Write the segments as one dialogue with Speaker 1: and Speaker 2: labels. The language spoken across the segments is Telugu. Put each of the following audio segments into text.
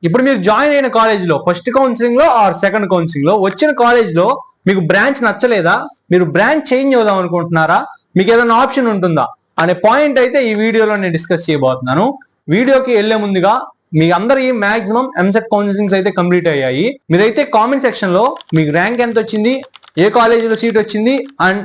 Speaker 1: ఇప్పుడు మీరు జాయిన్ అయిన కాలేజ్ లో ఫస్ట్ కౌన్సిలింగ్ లో ఆర్ సెకండ్ కౌన్సిలింగ్ లో వచ్చిన కాలేజ్ లో మీకు బ్రాంచ్ నచ్చలేదా, మీరు బ్రాంచ్ చేంజ్ అవుదాం అనుకుంటున్నారా, మీకు ఏదైనా ఆప్షన్ ఉంటుందా అనే పాయింట్ అయితే ఈ వీడియోలో నేను డిస్కస్ చేయబోతున్నాను. వీడియోకి వెళ్లే ముందుగా మీ అందరి మాక్సిమం ఎంసెట్ కౌన్సిలింగ్స్ అయితే కంప్లీట్ అయ్యాయి. మీరైతే కామెంట్ సెక్షన్ లో మీకు ర్యాంక్ ఎంత వచ్చింది, ఏ కాలేజీలో సీట్ వచ్చింది అండ్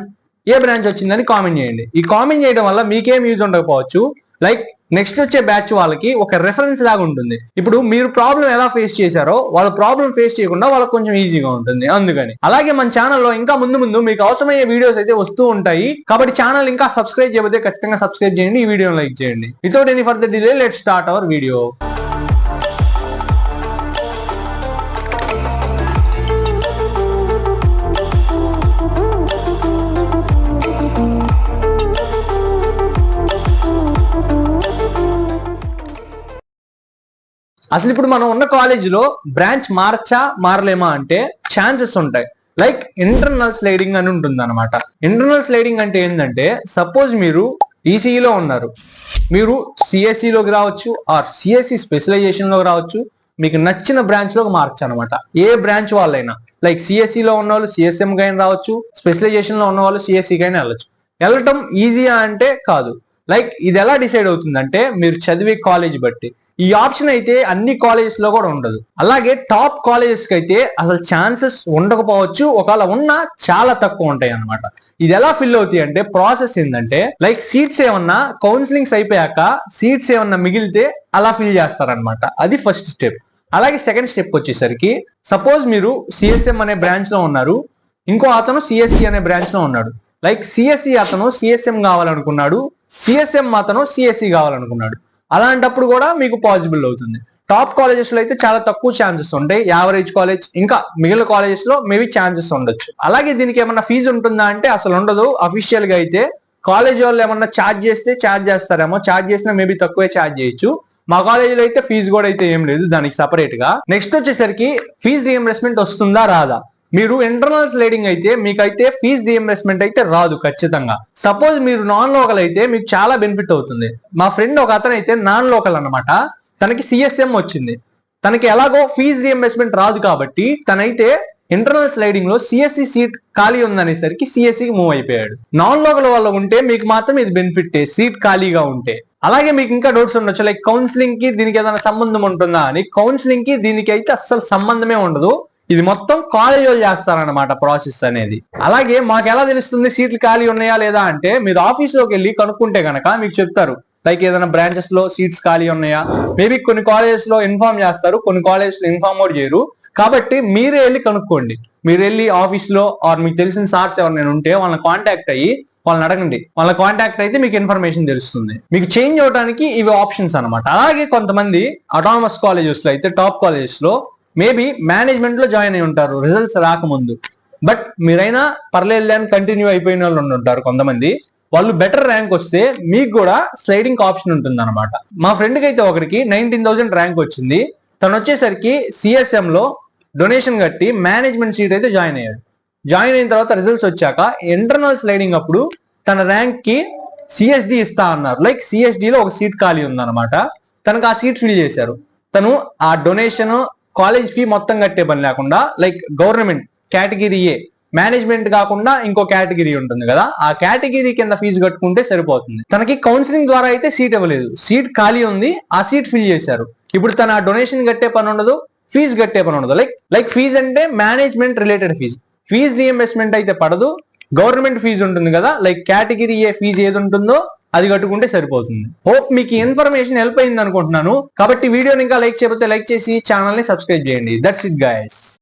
Speaker 1: ఏ బ్రాంచ్ వచ్చిందని కామెంట్ చేయండి. ఈ కామెంట్ చేయడం వల్ల మీకేం యూజ్ ఉండకపోవచ్చు, లైక్ నెక్స్ట్ వచ్చే బ్యాచ్ వాళ్ళకి ఒక రెఫరెన్స్ లాగా ఉంటుంది. ఇప్పుడు మీరు ప్రాబ్లం ఎలా ఫేస్ చేశారో వాళ్ళ ప్రాబ్లం ఫేస్ చేయకుండా వాళ్ళకి కొంచెం ఈజీగా ఉంటుంది. అందుకని అలాగే మన ఛానల్లో ఇంకా ముందు మీకు అవసరమయ్యే వీడియోస్ అయితే వస్తూ ఉంటాయి. కాబట్టి ఛానల్ ఇంకా సబ్స్క్రైబ్ చేయకపోతే ఖచ్చితంగా సబ్స్క్రైబ్ చేయండి, ఈ వీడియోని లైక్ చేయండి. Without any further delay let's start our video. అసలు ఇప్పుడు మనం ఉన్న కాలేజీలో బ్రాంచ్ మారలేమా అంటే ఛాన్సెస్ ఉంటాయి. లైక్ ఇంటర్నల్ స్లైడింగ్ అని ఉంటుంది అనమాట. ఇంటర్నల్ స్లైడింగ్ అంటే ఏంటంటే, సపోజ్ మీరు ఈసీఈలో ఉన్నారు, మీరు సిఎస్సిలోకి రావచ్చు ఆర్ సిఎస్సి స్పెషలైజేషన్ లోకి రావచ్చు. మీకు నచ్చిన బ్రాంచ్ లోకి మార్చు అనమాట. ఏ బ్రాంచ్ వాళ్ళైనా, లైక్ సిఎస్సిలో ఉన్న వాళ్ళు సిఎస్ఎం కైనా రావచ్చు, స్పెషలైజేషన్ లో ఉన్న వాళ్ళు సిఎస్సి కైనా వెళ్ళచ్చు. వెళ్ళటం ఈజీయా అంటే కాదు. లైక్ ఇది ఎలా డిసైడ్ అవుతుందంటే మీరు చదివే కాలేజ్ బట్టి. ఈ ఆప్షన్ అయితే అన్ని కాలేజెస్ లో కూడా ఉండదు. అలాగే టాప్ కాలేజెస్ కి అయితే అసలు ఛాన్సెస్ ఉండకపోవచ్చు, ఒకవేళ ఉన్నా చాలా తక్కువ ఉంటాయి అనమాట. ఇది ఎలా ఫిల్ అవుతాయి అంటే, ప్రాసెస్ ఏంటంటే, లైక్ సీట్స్ ఏమన్నా కౌన్సిలింగ్స్ అయిపోయాక సీట్స్ ఏమన్నా మిగిలితే అలా ఫిల్ చేస్తారనమాట. అది ఫస్ట్ స్టెప్. అలాగే సెకండ్ స్టెప్ వచ్చేసరికి, సపోజ్ మీరు సిఎస్ఎం అనే బ్రాంచ్ లో ఉన్నారు, ఇంకో అతను సిఎస్సి అనే బ్రాంచ్ లో ఉన్నాడు. లైక్ సిఎస్సి అతను సిఎస్ఎం కావాలనుకున్నాడు, సిఎస్ఎం అతను సిఎస్సి కావాలనుకున్నాడు. అలాంటప్పుడు కూడా మీకు పాసిబుల్ అవుతుంది. టాప్ కాలేజెస్ లో అయితే చాలా తక్కువ ఛాన్సెస్ ఉంటాయి. యావరేజ్ కాలేజ్ ఇంకా మిగిలిన కాలేజెస్ లో మేబీ ఛాన్సెస్ ఉండొచ్చు. అలాగే దీనికి ఏమన్నా ఫీజు ఉంటుందా అంటే అసలు ఉండదు. అఫీషియల్ గా అయితే కాలేజ్ వాళ్ళు ఏమన్నా ఛార్జ్ చేస్తే ఛార్జ్ చేస్తారేమో, ఛార్జ్ చేసినా మేబీ తక్కువే ఛార్జ్ చేయొచ్చు. మా కాలేజీలో అయితే ఫీజు కూడా అయితే ఏం లేదు దానికి సపరేట్ గా. నెక్స్ట్ వచ్చేసరికి ఫీజు రీఎంబర్స్మెంట్ వస్తుందా రాదా. మీరు ఇంటర్నల్ స్లైడింగ్ అయితే మీకైతే ఫీజ్ రీఎంబర్స్మెంట్ అయితే రాదు ఖచ్చితంగా. సపోజ్ మీరు నాన్ లోకల్ అయితే మీకు చాలా బెనిఫిట్ అవుతుంది. మా ఫ్రెండ్ ఒక అతను అయితే నాన్ లోకల్ అనమాట, తనకి సిఎస్ఎం వచ్చింది. తనకి ఎలాగో ఫీజ్ రీఎంబర్స్మెంట్ రాదు కాబట్టి తనైతే ఇంటర్నల్ స్లైడింగ్ లో సిఎస్సి సీట్ ఖాళీ ఉందనేసరికి సిఎస్సికి మూవ్ అయిపోయాడు. నాన్ లోకల్ వల్ల ఉంటే మీకు మాత్రం ఇది బెనిఫిట్, సీట్ ఖాళీగా ఉంటే. అలాగే మీకు ఇంకా డౌట్స్ ఉండొచ్చు, లైక్ కౌన్సిలింగ్ కి దీనికి ఏదైనా సంబంధం ఉంటుందా అని. కౌన్సిలింగ్ కి దీనికి అయితే అస్సలు సంబంధమే ఉండదు. ఇది మొత్తం కాలేజ్ వాళ్ళు చేస్తారనమాట ప్రాసెస్ అనేది. అలాగే మాకు ఎలా తెలుస్తుంది సీట్లు ఖాళీ ఉన్నాయా లేదా అంటే, మీరు ఆఫీస్ లోకి వెళ్ళి కనుక్కుంటే గనక మీకు చెప్తారు. లైక్ ఏదైనా బ్రాంచెస్ లో సీట్స్ ఖాళీ ఉన్నాయా, మేబీ కొన్ని కాలేజెస్ లో ఇన్ఫార్మ్ చేస్తారు, కొన్ని కాలేజెస్ లో ఇన్ఫార్మ్ కూడా చేయరు. కాబట్టి మీరే వెళ్ళి కనుక్కోండి. మీరు వెళ్ళి ఆఫీస్ లో ఆర్ మీకు తెలిసిన సార్స్ ఎవరైనా ఉంటే వాళ్ళని కాంటాక్ట్ అయ్యి వాళ్ళని అడగండి. వాళ్ళ కాంటాక్ట్ అయితే మీకు ఇన్ఫర్మేషన్ తెలుస్తుంది. మీకు చేంజ్ అవడానికి ఇవి ఆప్షన్స్ అనమాట. అలాగే కొంతమంది అటానమస్ కాలేజెస్ లో అయితే, టాప్ కాలేజెస్ లో మేబీ మేనేజ్మెంట్ లో జాయిన్ అయి ఉంటారు రిజల్ట్స్ రాకముందు. బట్ మీరైనా పర్లేదు అని కంటిన్యూ అయిపోయిన వాళ్ళు ఉంటారు కొంతమంది. వాళ్ళు బెటర్ ర్యాంక్ వస్తే మీకు కూడా స్లైడింగ్ ఆప్షన్ ఉంటుంది అనమాట. మా ఫ్రెండ్ కి అయితే ఒకరికి 19,000 ర్యాంక్ వచ్చింది. తను వచ్చేసరికి సిఎస్ఎం లో డొనేషన్ కట్టి మేనేజ్మెంట్ సీట్ అయితే జాయిన్ అయ్యాడు. జాయిన్ అయిన తర్వాత రిజల్ట్స్ వచ్చాక ఇంటర్నల్ స్లైడింగ్ అప్పుడు తన ర్యాంక్ కి సిఎస్డి ఇస్తా అన్నారు. లైక్ సిఎస్డి లో ఒక సీట్ ఖాళీ ఉందన్నమాట. తనకు ఆ సీట్ ఫిల్ చేశారు. తను ఆ డొనేషన్ కాలేజ్ ఫీ మొత్తం కట్టే పని లేకుండా, like government category A, management కాకుండా ఇంకో కేటగిరీ ఉంటుంది కదా, ఆ కేటగిరీ కింద ఫీజు కట్టుకుంటే సరిపోతుంది. తనకి కౌన్సిలింగ్ ద్వారా అయితే సీట్ ఇవ్వలేదు, సీట్ ఖాళీ ఉంది, ఆ సీట్ ఫిల్ చేశారు. ఇప్పుడు తన డొనేషన్ కట్టే పని ఉండదు, ఫీజు కట్టే పని ఉండదు. లైక్ ఫీజు అంటే management related fees. Fees reimbursement అయితే పడదు. గవర్నమెంట్ ఫీజు ఉంటుంది కదా, లైక్ కేటగిరీ ఏ ఫీజు ఏది ఉంటుందో అది కట్టుకుంటే సరిపోతుంది. హోప్ మీకు ఇన్ఫర్మేషన్ హెల్ప్ అయింది అనుకుంటున్నాను. కాబట్టి వీడియోని ఇంకా లైక్ చేయకపోతే లైక్ చేసి ఛానల్ ని సబ్స్క్రైబ్ చేయండి. That's it guys.